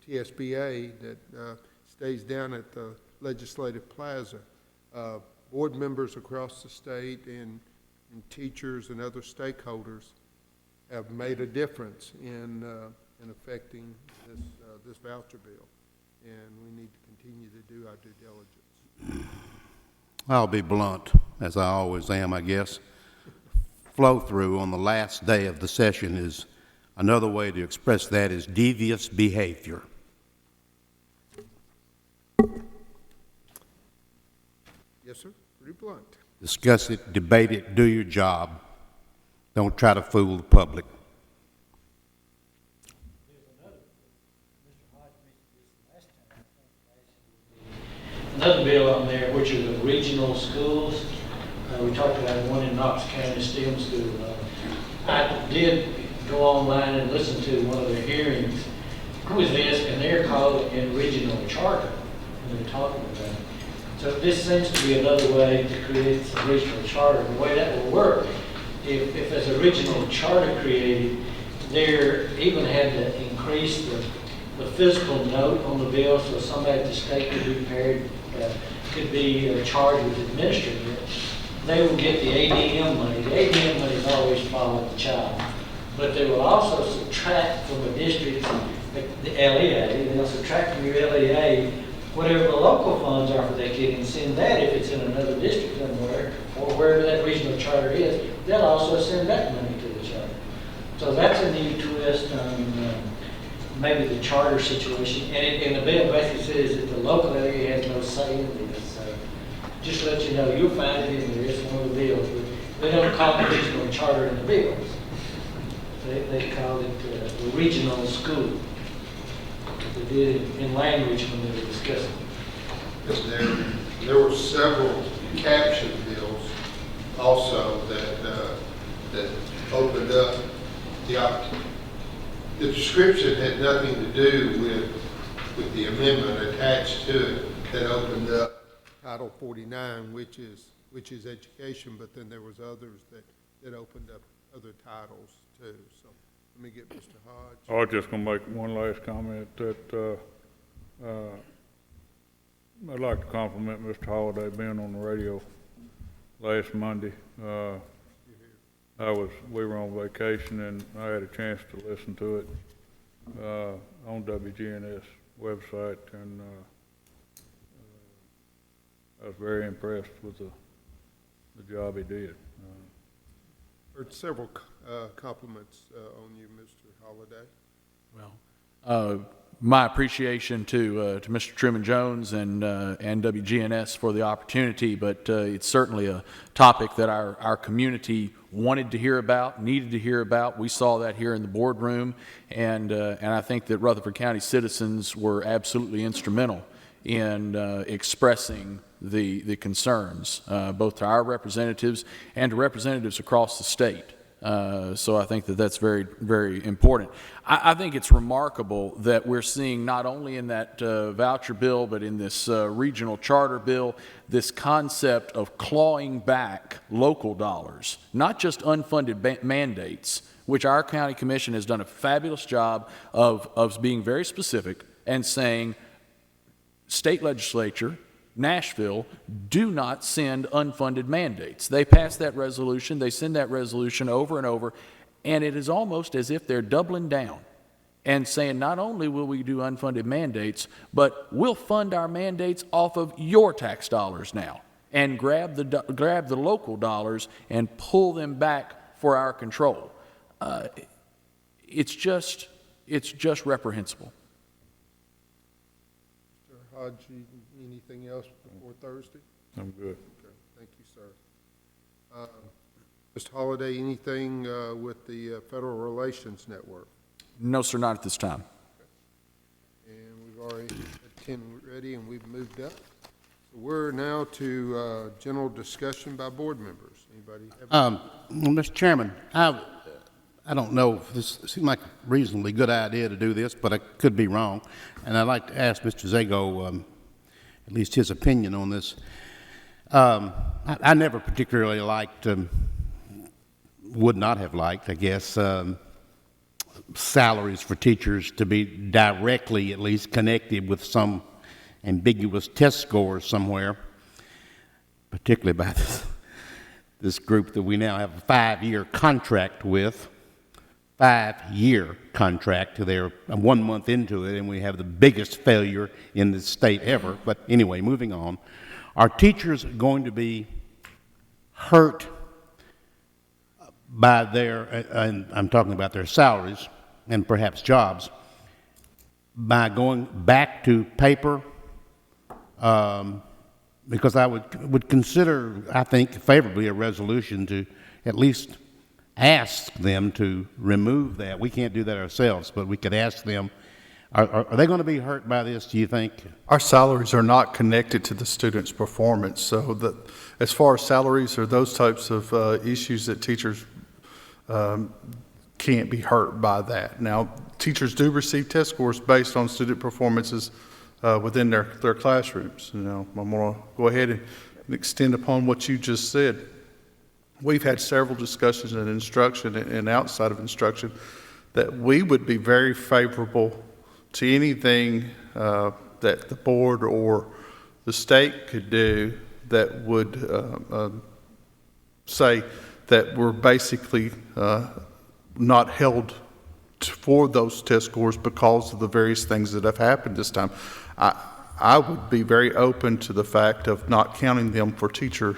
TSBA that stays down at the Legislative Plaza, board members across the state and teachers and other stakeholders have made a difference in affecting this voucher bill, and we need to continue to do our due diligence. I'll be blunt, as I always am, I guess. Flow-through on the last day of the session is another way to express that is devious behavior. Yes, sir. Pretty blunt. Discuss it, debate it, do your job. Don't try to fool the public. Another bill on there, which are the regional schools. We talked about one in Knox County STEM school. I did go online and listen to one of their hearings with this, and they're calling it regional charter, and they're talking about it. So this seems to be another way to create some regional charter. The way that will work, if there's a regional charter created, they're even had to increase the physical note on the bill, so somebody at the state could be charged with administering it. They will get the ADM money. The ADM money is always followed the child, but they will also subtract from the district, the LEA. They'll subtract from your LEA whatever the local funds are for that kid and send that if it's in another district somewhere or wherever that regional charter is. They'll also send that money to the charter. So that's a new twist on maybe the charter situation. And the bill basically says that the local area has no say in this. So just to let you know, you'll find it in there, it's one of the bills, but they don't call it regional charter in the bills. They call it the regional school. They did it in language when they were discussing. There were several caption bills also that opened up the description had nothing to do with the amendment attached to it that opened up Title 49, which is education, but then there was others that opened up other titles too. So let me get Mr. Hodge. I was just gonna make one last comment that, I'd like to compliment Mr. Holliday being on the radio last Monday. We were on vacation and I had a chance to listen to it, on WGNS website, and, I was very impressed with the job he did. Heard several compliments on you, Mr. Holliday. Well, my appreciation to Mr. Truman Jones and WGNS for the opportunity, but it's certainly a topic that our community wanted to hear about, needed to hear about. We saw that here in the boardroom, and I think that Rutherford County citizens were absolutely instrumental in expressing the concerns, both to our representatives and to representatives across the state. So I think that that's very, very important. I think it's remarkable that we're seeing not only in that voucher bill, but in this regional charter bill, this concept of clawing back local dollars, not just unfunded mandates, which our county commission has done a fabulous job of being very specific and saying, state legislature, Nashville, do not send unfunded mandates. They pass that resolution, they send that resolution over and over, and it is almost as if they're doubling down and saying not only will we do unfunded mandates, but we'll fund our mandates off of your tax dollars now and grab the local dollars and pull them back for our control. It's just reprehensible. Mr. Hodge, anything else before Thursday? I'm good. Okay, thank you, sir. Mr. Holliday, anything with the Federal Relations Network? No, sir, not at this time. Okay. And we've already had 10 ready, and we've moved up. So we're now to general discussion by board members. Anybody have? Mr. Chairman, I don't know if this seems like a reasonably good idea to do this, but I could be wrong. And I'd like to ask Mr. Zago at least his opinion on this. I never particularly liked, would not have liked, I guess, salaries for teachers to be directly, at least, connected with some ambiguous test scores somewhere, particularly by this group that we now have a 5-year contract with. 5-year contract. They're 1 month into it, and we have the biggest failure in the state ever. But anyway, moving on. Are teachers going to be hurt by their, and I'm talking about their salaries and perhaps jobs, by going back to paper? Because I would consider, I think, favorably a resolution to at least ask them to remove that. We can't do that ourselves, but we could ask them, are they going to be hurt by this, do you think? Our salaries are not connected to the student's performance, so that as far as salaries or those types of issues, that teachers can't be hurt by that. Now, teachers do receive test scores based on student performances within their classrooms. You know, I'm going to go ahead and extend upon what you just said. We've had several discussions in instruction and outside of instruction that we would be very favorable to anything that the board or the state could do that would say that we're basically not held for those test scores because of the various things that have happened this time. I would be very open to the fact of not counting them for teacher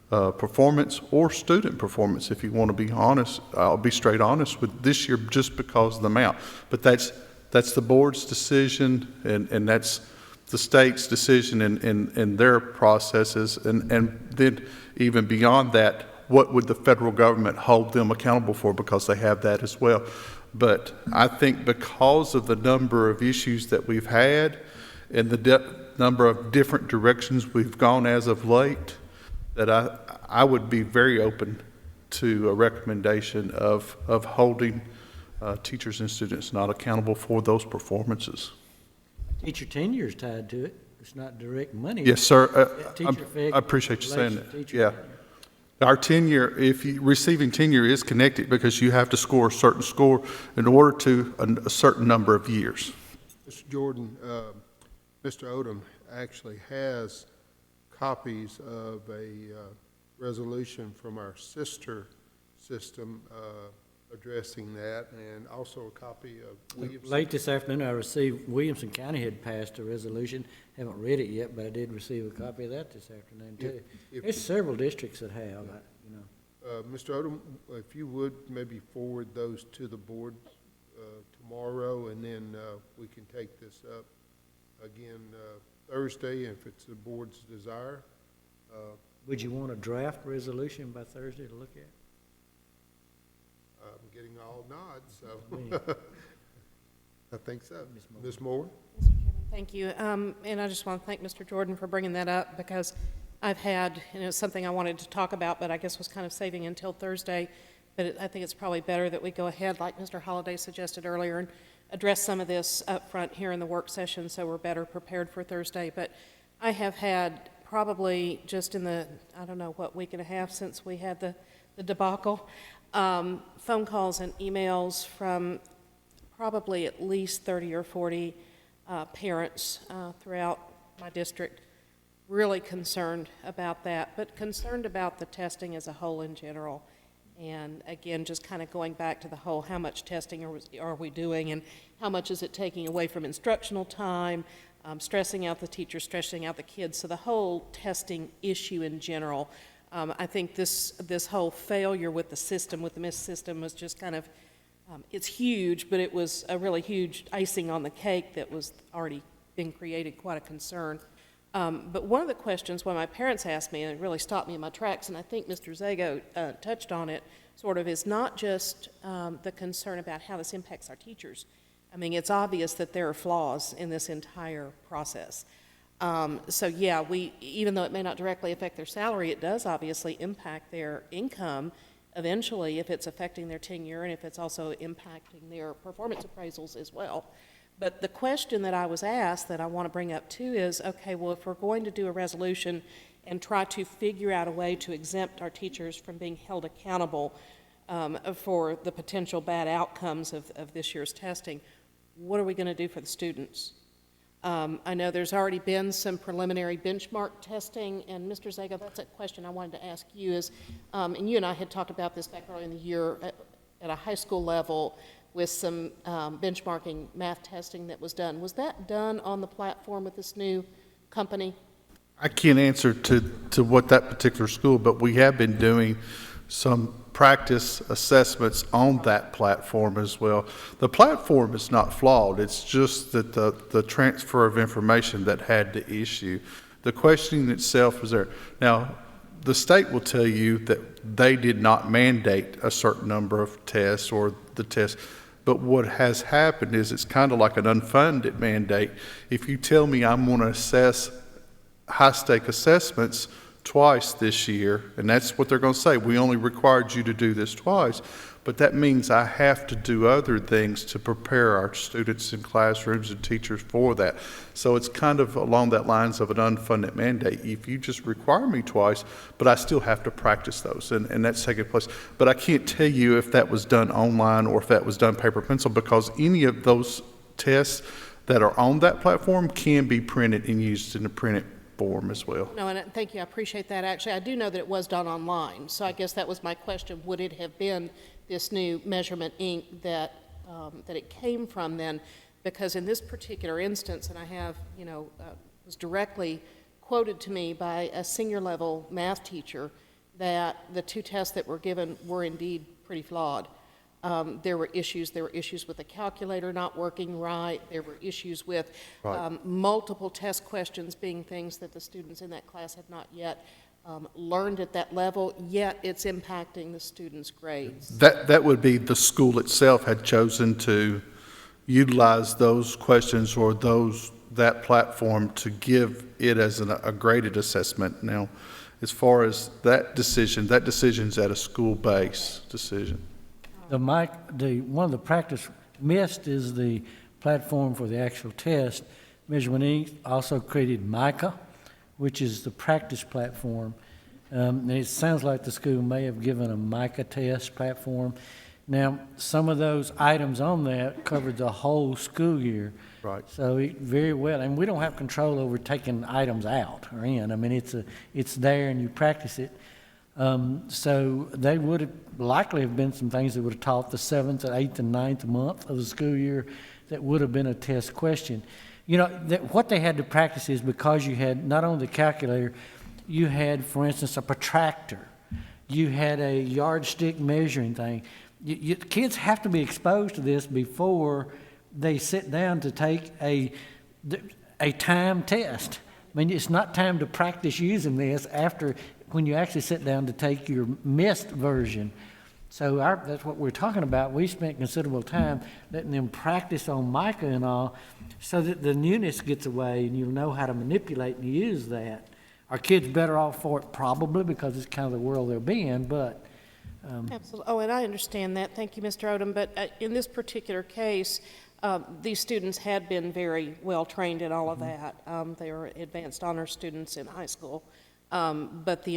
performance or student performance. If you want to be honest, I'll be straight honest with this year just because of the amount. But that's the board's decision, and that's the state's decision in their processes, and then even beyond that, what would the federal government hold them accountable for, because they have that as well. But I think because of the number of issues that we've had and the number of different directions we've gone as of late, that I would be very open to a recommendation of holding teachers and students not accountable for those performances. Teacher tenure is tied to it. It's not direct money. Yes, sir. Teacher fig I appreciate you saying relates to that. teacher Yeah. tenure. Our tenure, receiving tenure is connected because you have to score a certain score in order to a certain number of years. Mr. Jordan, Mr. Odom actually has copies of a resolution from our sister system addressing that, and also a copy of Williamson. Late this afternoon, I received, Williamson County had passed a resolution. Haven't read it yet, but I did receive a copy of that this afternoon, too. There's several districts that have, you know. Mr. Odom, if you would, maybe forward those to the board tomorrow, and then we can take this up again Thursday, if it's the board's desire. Would you want a draft resolution by Thursday to look at? I'm getting all nods, Me. so I think so. Ms. Moore? Mr. Chairman, thank you. And I just want to thank Mr. Jordan for bringing that up, because I've had, something I wanted to talk about, but I guess was kind of saving until Thursday. But I think it's probably better that we go ahead, like Mr. Holliday suggested earlier, and address some of this up front here in the work session, so we're better prepared for Thursday. But I have had probably just in the, I don't know, week and a half since we had the debacle, phone calls and emails from probably at least 30 or 40 parents throughout my district, really concerned about that, but concerned about the testing as a whole in general. And again, just kind of going back to the whole, how much testing are we doing, and how much is it taking away from instructional time, stressing out the teachers, stressing out the kids. So the whole testing issue in general, I think this whole failure with the system, with the MIS system, was just kind of, it's huge, but it was a really huge icing on the cake that was already been created, quite a concern. But one of the questions when my parents asked me, and it really stopped me in my tracks, and I think Mr. Zago touched on it, sort of, is not just the concern about how this impacts our teachers. I mean, it's obvious that there are flaws in this entire process. So yeah, even though it may not directly affect their salary, it does obviously impact their income eventually, if it's affecting their tenure and if it's also impacting their performance appraisals as well. But the question that I was asked that I want to bring up too is, okay, well, if we're going to do a resolution and try to figure out a way to exempt our teachers from being held accountable for the potential bad outcomes of this year's testing, what are we going to do for the students? I know there's already been some preliminary benchmark testing, and Mr. Zago, that's a question I wanted to ask you is, and you and I had talked about this back early in the year at a high school level with some benchmarking math testing that was done. Was that done on the platform with this new company? I can't answer to what that particular school, but we have been doing some practice assessments on that platform as well. The platform is not flawed. It's just that the transfer of information that had the issue. The questioning itself was there. Now, the state will tell you that they did not mandate a certain number of tests or the tests. But what has happened is it's kind of like an unfunded mandate. If you tell me I'm going to assess high-stake assessments twice this year, and that's what they're going to say, we only required you to do this twice, but that means I have to do other things to prepare our students in classrooms and teachers for that. So it's kind of along that lines of an unfunded mandate. If you just require me twice, but I still have to practice those, and that's taking place. But I can't tell you if that was done online or if that was done paper pencil, because any of those tests that are on that platform can be printed and used in a printed form as well. No, and thank you, I appreciate that. Actually, I do know that it was done online, so I guess that was my question. Would it have been this new Measurement Inc. that it came from then? Because in this particular instance, and I have, was directly quoted to me by a senior level math teacher that the two tests that were given were indeed pretty flawed. There were issues with the calculator not working right. There were issues with multiple test questions being things that the students in that class had not yet learned at that level, yet it's impacting the students' grades. That would be the school itself had chosen to utilize those questions or that platform to give it as a graded assessment. Now, as far as that decision's at a school-based decision. One of the practice missed is the platform for the actual test. Measurement Inc. also created MICA, which is the practice platform. And it sounds like the school may have given a MICA test platform. Now, some of those items on that covered the whole school year. Right. So it very well, and we don't have control over taking items out or in. I mean, it's there and you practice it. So they would have likely have been some things that would have taught the 7th, 8th, and 9th month of the school year that would have been a test question. You know, what they had to practice is because you had not only the calculator, you had, for instance, a protractor. You had a yardstick measuring thing. Kids have to be exposed to this before they sit down to take a time test. I mean, it's not time to practice using this after when you actually sit down to take your missed version. So that's what we're talking about. We spent considerable time letting them practice on MICA and all so that the newness gets away and you'll know how to manipulate and use that. Are kids better off for it? Probably, because it's kind of the world they'll be in, but... Absolutely. Oh, and I understand that. Thank you, Mr. Odom. But in this particular case, these students had been very well trained in all of that. They were advanced honor students in high school. But the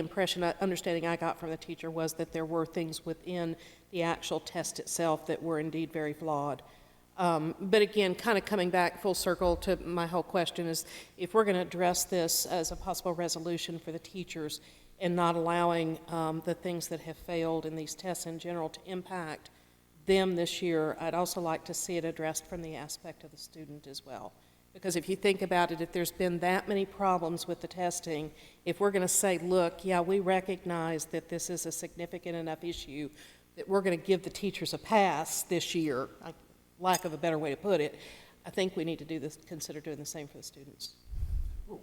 understanding I got from the teacher was that there were things within the actual test itself that were indeed very flawed. But again, kind of coming back full circle to my whole question is, if we're going to address this as a possible resolution for the teachers and not allowing the things that have failed in these tests in general to impact them this year, I'd also like to see it addressed from the aspect of the student as well. Because if you think about it, if there's been that many problems with the testing, if we're going to say, look, yeah, we recognize that this is a significant enough issue that we're going to give the teachers a pass this year, lack of a better way to put it, I think we need to do this, consider doing the same for the students.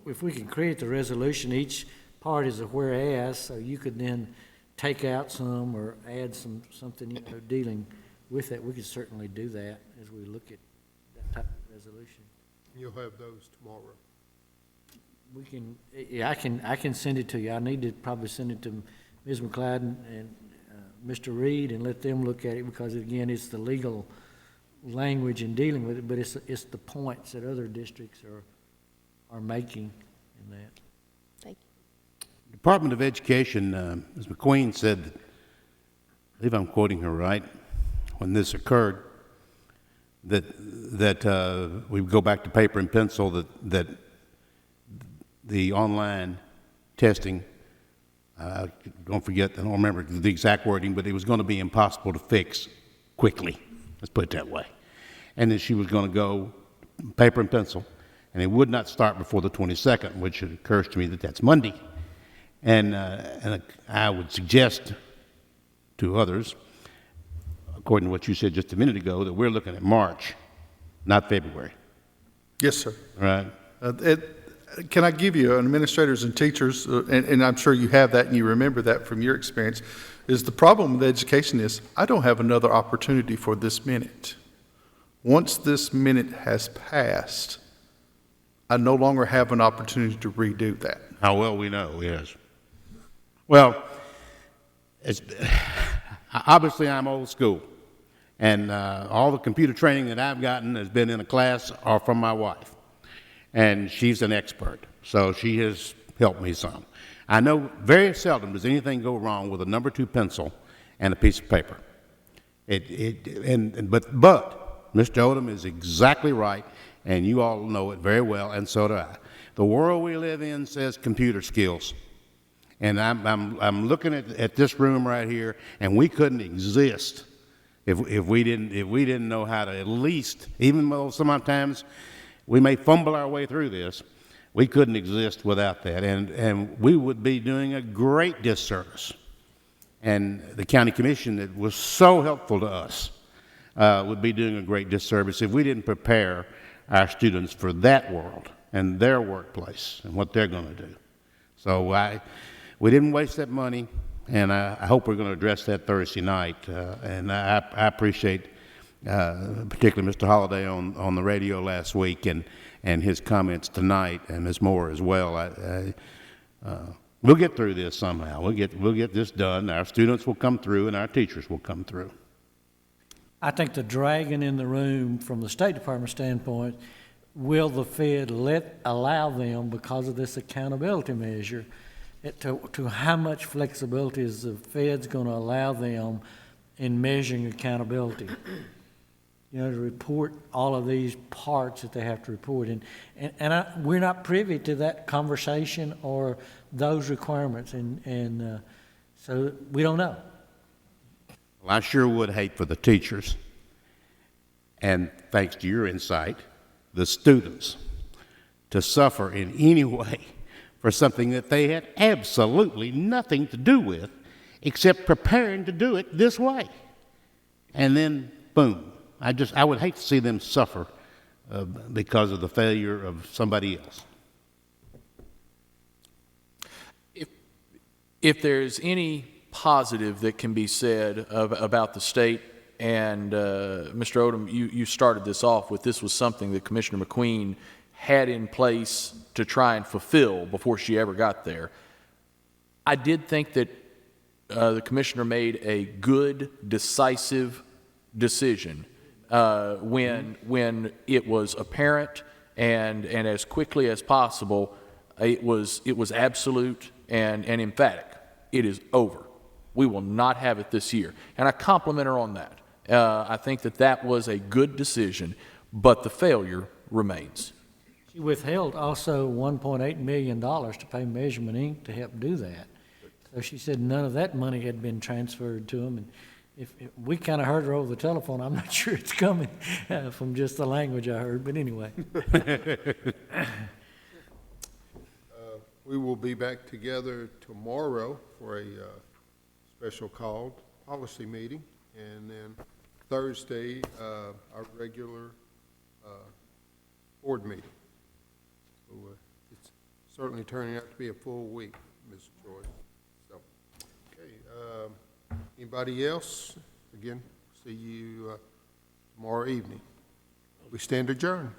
If we can create the resolution, each part is a whereas, so you could then take out some or add something, you know, dealing with that. We could certainly do that as we look at that type of resolution. You'll have those tomorrow. We can, yeah, I can send it to you. I need to probably send it to Ms. McLeod and Mr. Reed and let them look at it, because again, it's the legal language in dealing with it, but it's the points that other districts are making in that. Thank you. Department of Education, Ms. McQueen said, I believe I'm quoting her right, when this occurred, that we would go back to paper and pencil, that the online testing, don't forget, I don't remember the exact wording, but it was going to be impossible to fix quickly, let's put it that way. And that she was going to go paper and pencil, and it would not start before the 22nd, which it occurs to me that that's Monday. And I would suggest to others, according to what you said just a minute ago, that we're looking at March, not February. Yes, sir. Right? Can I give you, administrators and teachers, and I'm sure you have that and you remember that from your experience, is the problem with education is I don't have another opportunity for this minute. Once this minute has passed, I no longer have an opportunity to redo that. How well we know, yes. Well, obviously I'm old school, and all the computer training that I've gotten has been in a class or from my wife, and she's an expert, so she has helped me some. I know very seldom does anything go wrong with a number 2 pencil and a piece of paper. But Mr. Odom is exactly right, and you all know it very well, and so do I. The world we live in says computer skills. And I'm looking at this room right here, and we couldn't exist if we didn't know how to at least, even though sometimes we may fumble our way through this, we couldn't exist without that. And we would be doing a great disservice and the county commission that was so helpful to us would be doing a great disservice if we didn't prepare our students for that world and their workplace and what they're going to do. So we didn't waste that money, and I hope we're going to address that Thursday night. And I appreciate particularly Mr. Holliday on the radio last week and his comments tonight, and Ms. Moore as well. We'll get through this somehow. We'll get this done. Our students will come through, and our teachers will come through. I think the dragon in the room from the State Department standpoint, will the Fed allow them, because of this accountability measure, to how much flexibility is the Fed's going to allow them in measuring accountability? You know, to report all of these parts that they have to report. We're not privy to that conversation or those requirements, and so we don't know. Well, I sure would hate for the teachers, and thanks to your insight, the students, to suffer in any way for something that they had absolutely nothing to do with except preparing to do it this way. And then, boom. I would hate to see them suffer because of the failure of somebody else. If there's any positive that can be said about the state, and Mr. Odom, you started this off with, this was something that Commissioner McQueen had in place to try and fulfill before she ever got there. I did think that the commissioner made a good, decisive decision when it was apparent and as quickly as possible. It was absolute and emphatic. It is over. We will not have it this year. And I compliment her on that. I think that was a good decision, but the failure remains. She withheld also $1.8 million to pay Measurement Inc. to help do that. So she said none of that money had been transferred to them. And if we kind of heard her over the telephone, I'm not sure it's coming from just the language I heard, but anyway. We will be back together tomorrow for a special called policy meeting, and then Thursday, our regular board meeting. So it's certainly turning out to be a full week, Ms. Joyce. So, okay. Anybody else? Again, see you tomorrow evening. We stand adjourned.